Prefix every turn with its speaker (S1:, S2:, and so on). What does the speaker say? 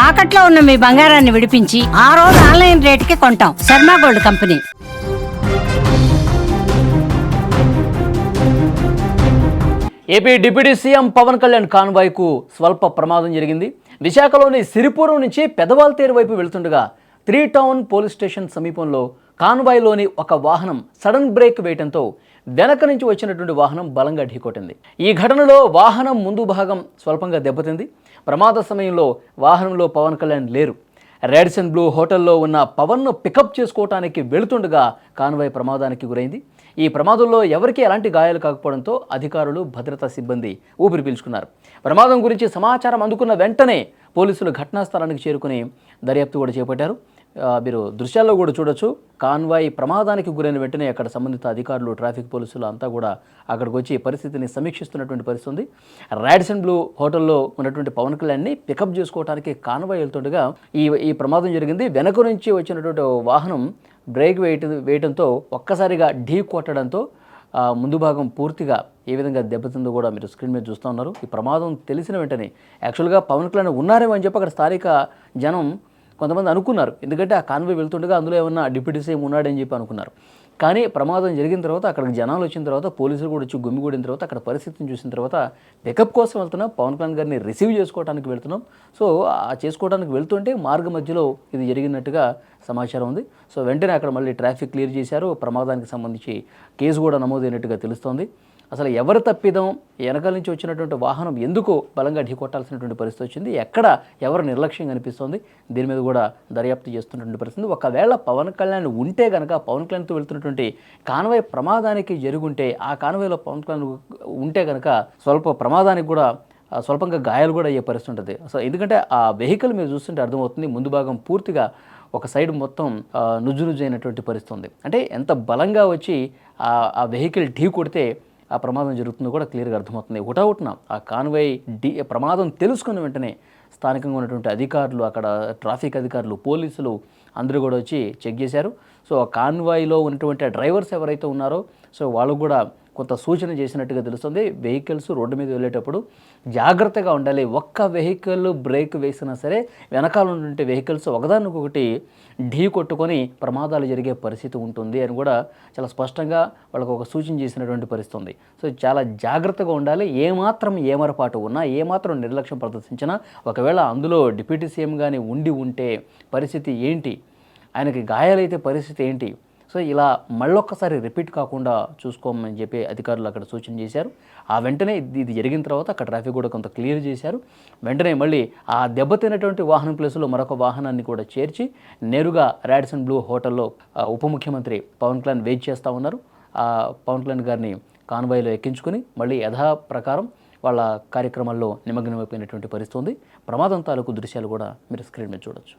S1: తాకట్లో ఉన్న మీ బంగారాన్ని విడిపించి ఆ రోజు ఆన్లైన్ రేటుకి కొంటాం. Sharma gold company.
S2: AP deputy CM Pawan Kalyan కాన్వాయ్కు స్వల్ప ప్రమాదం జరిగింది. విశాఖలోని సిరిపురం నుంచి పెదవాల్తేరు వైపు వెళ్తుండగా 3 టౌన్ పోలీస్ స్టేషన్ సమీపంలో కాన్వాయ్లోని ఒక వాహనం సడన్ బ్రేక్ వేయడంతో వెనక నుంచి వచ్చినటువంటి వాహనం బలంగా ఢీకొట్టింది. ఈ ఘటనలో వాహనం ముందు భాగం స్వల్పంగా దెబ్బతింది. ప్రమాద సమయంలో వాహనంలో పవన్ కళ్యాణ్ లేరు. రాడిసన్ బ్లూ హోటల్లో ఉన్న పవన్ను పికప్ చేసుకోవడానికి వెళుతుండగా కాన్వాయ్ ప్రమాదానికి గురైంది. ఈ ప్రమాదంలో ఎవరికీ ఎలాంటి గాయాలు కాకపోవడంతో అధికారులు, భద్రతా సిబ్బంది ఊపిరి పీల్చుకున్నారు. ప్రమాదం గురించి సమాచారం అందుకున్న వెంటనే పోలీసులు ఘటనా స్థలానికి చేరుకుని దర్యాప్తు కూడా చేపట్టారు. మీరు దృశ్యాల్లో కూడా చూడొచ్చు. కాన్వాయ్ ప్రమాదానికి గురైన వెంటనే అక్కడ సంబంధిత అధికారులు, ట్రాఫిక్ పోలీసులు అంతా కూడా అక్కడికి వచ్చి పరిస్థితిని సమీక్షిస్తున్నటువంటి పరిస్థితి ఉంది. రాడిసన్ బ్లూ హోటల్లో ఉన్నటువంటి పవన్ కళ్యాణ్ని పికప్ చేసుకోవడానికి కాన్వాయ్ వెళ్తుండగా ఈ ప్రమాదం జరిగింది. వెనక నుంచి వచ్చినటువంటి వాహనం బ్రేక్ వేయడంతో ఒక్కసారిగా ఢీ కొట్టడంతో ముందు భాగం పూర్తిగా ఏ విధంగా దెబ్బతిందో కూడా మీరు స్క్రీన్ మీద చూస్తూ ఉన్నారు. ఈ ప్రమాదం తెలిసిన వెంటనే యాక్చువల్గా పవన్ కళ్యాణ్ ఉన్నారేమో అని చెప్పి అక్కడ స్థానిక జనం కొంతమంది అనుకున్నారు. ఎందుకంటే ఆ కాన్వాయ్ వెళ్తుండగా అందులో ఏమన్నా డిప్యూటీ సీఎం ఉన్నాడని చెప్పి అనుకున్నారు. కానీ ప్రమాదం జరిగిన తర్వాత అక్కడికి జనాలు వచ్చిన తర్వాత, పోలీసులు కూడా వచ్చి గుమిగూడిన తర్వాత, అక్కడ పరిస్థితిని చూసిన తర్వాత పికప్ కోసం వెళ్తున్నాం, పవన్ కళ్యాణ్ గారిని రిసీవ్ చేసుకోవడానికి వెళ్తున్నాం. సో ఆ చేసుకోవడానికి వెళ్తుంటే మార్గ మధ్యలో ఇది జరిగినట్టుగా సమాచారం ఉంది. సో వెంటనే అక్కడ మళ్ళీ ట్రాఫిక్ క్లియర్ చేశారు. ప్రమాదానికి సంబంధించి కేసు కూడా నమోదైనట్టుగా తెలుస్తోంది. అసలు ఎవరు తప్పిదం, వెనకాల నుంచి వచ్చినటువంటి వాహనం ఎందుకు బలంగా ఢీకొట్టాల్సినటువంటి పరిస్థితి వచ్చింది, ఎక్కడ ఎవరు నిర్లక్ష్యం కనిపిస్తోంది, దీని మీద కూడా దర్యాప్తు చేస్తున్నటువంటి పరిస్థితి. ఒకవేళ పవన్ కళ్యాణ్ ఉంటే కనుక, పవన్ కళ్యాణ్తో వెళ్తున్నటువంటి కాన్వాయ్ ప్రమాదానికి జరుగుంటే, ఆ కాన్వాయ్లో పవన్ కళ్యాణ్ ఉంటే కనుక స్వల్ప ప్రమాదానికి కూడా స్వల్పంగా గాయాలు కూడా అయ్యే పరిస్థితి ఉంటుంది. సో ఎందుకంటే ఆ వెహికల్ మీరు చూస్తుంటే అర్థమవుతుంది, ముందు భాగం పూర్తిగా ఒక సైడ్ మొత్తం నుజ్జు అయినటువంటి పరిస్థితి ఉంది. అంటే ఎంత బలంగా వచ్చి ఆ వెహికల్ ఢీ కొడితే ఆ ప్రమాదం జరుగుతుందో కూడా క్లియర్గా అర్థమవుతుంది. హుటాహుటిన ఆ కాన్వాయ్ ప్రమాదం తెలుసుకున్న వెంటనే స్థానికంగా ఉన్నటువంటి అధికారులు, అక్కడ ట్రాఫిక్ అధికారులు, పోలీసులు అందరూ కూడా వచ్చి చెక్ చేశారు. సో ఆ కాన్వాయ్లో ఉన్నటువంటి డ్రైవర్స్ ఎవరైతే ఉన్నారో సో వాళ్ళు కూడా కొంత సూచన చేసినట్టుగా తెలుస్తుంది. వెహికల్స్ రోడ్డు మీద వెళ్ళేటప్పుడు జాగ్రత్తగా ఉండాలి. ఒక్క వెహికల్ బ్రేక్ వేసినా సరే వెనకాల ఉన్నటువంటి వెహికల్స్ ఒకదానికొకటి ఢీ కొట్టుకొని ప్రమాదాలు జరిగే పరిస్థితి ఉంటుంది అని కూడా చాలా స్పష్టంగా వాళ్ళకు ఒక సూచన చేసినటువంటి పరిస్థితి ఉంది. సో చాలా జాగ్రత్తగా ఉండాలి. ఏమాత్రం ఏమరపాటు ఉన్నా, ఏమాత్రం నిర్లక్ష్యం ప్రదర్శించినా, ఒకవేళ అందులో డిప్యూటీ సీఎం కానీ ఉంటే పరిస్థితి ఏంటి, ఆయనకి గాయాలైతే పరిస్థితి ఏంటి, సో ఇలా మళ్ళొక్కసారి రిపీట్ కాకుండా చూసుకోమని చెప్పి అధికారులు అక్కడ సూచన చేశారు. ఆ వెంటనే ఇది జరిగిన తర్వాత అక్కడ ట్రాఫిక్ కూడా కొంత క్లియర్ చేశారు. వెంటనే మళ్ళీ ఆ దెబ్బతిన్నటువంటి వాహనం ప్లేస్లో మరొక వాహనాన్ని కూడా చేర్చి నేరుగా రాడిసన్ బ్లూ హోటల్లో ఉప ముఖ్యమంత్రి పవన్ కళ్యాణ్ వెయిట్ చేస్తూ ఉన్నారు. పవన్ కళ్యాణ్ గారిని కాన్వాయ్లో ఎక్కించుకొని మళ్ళీ యథాప్రకారం వాళ్ళ కార్యక్రమాల్లో నిమగ్నమైపోయినటువంటి పరిస్థితి ఉంది. ప్రమాదం తాలూకు దృశ్యాలు కూడా మీరు స్క్రీన్ మీద చూడొచ్చు.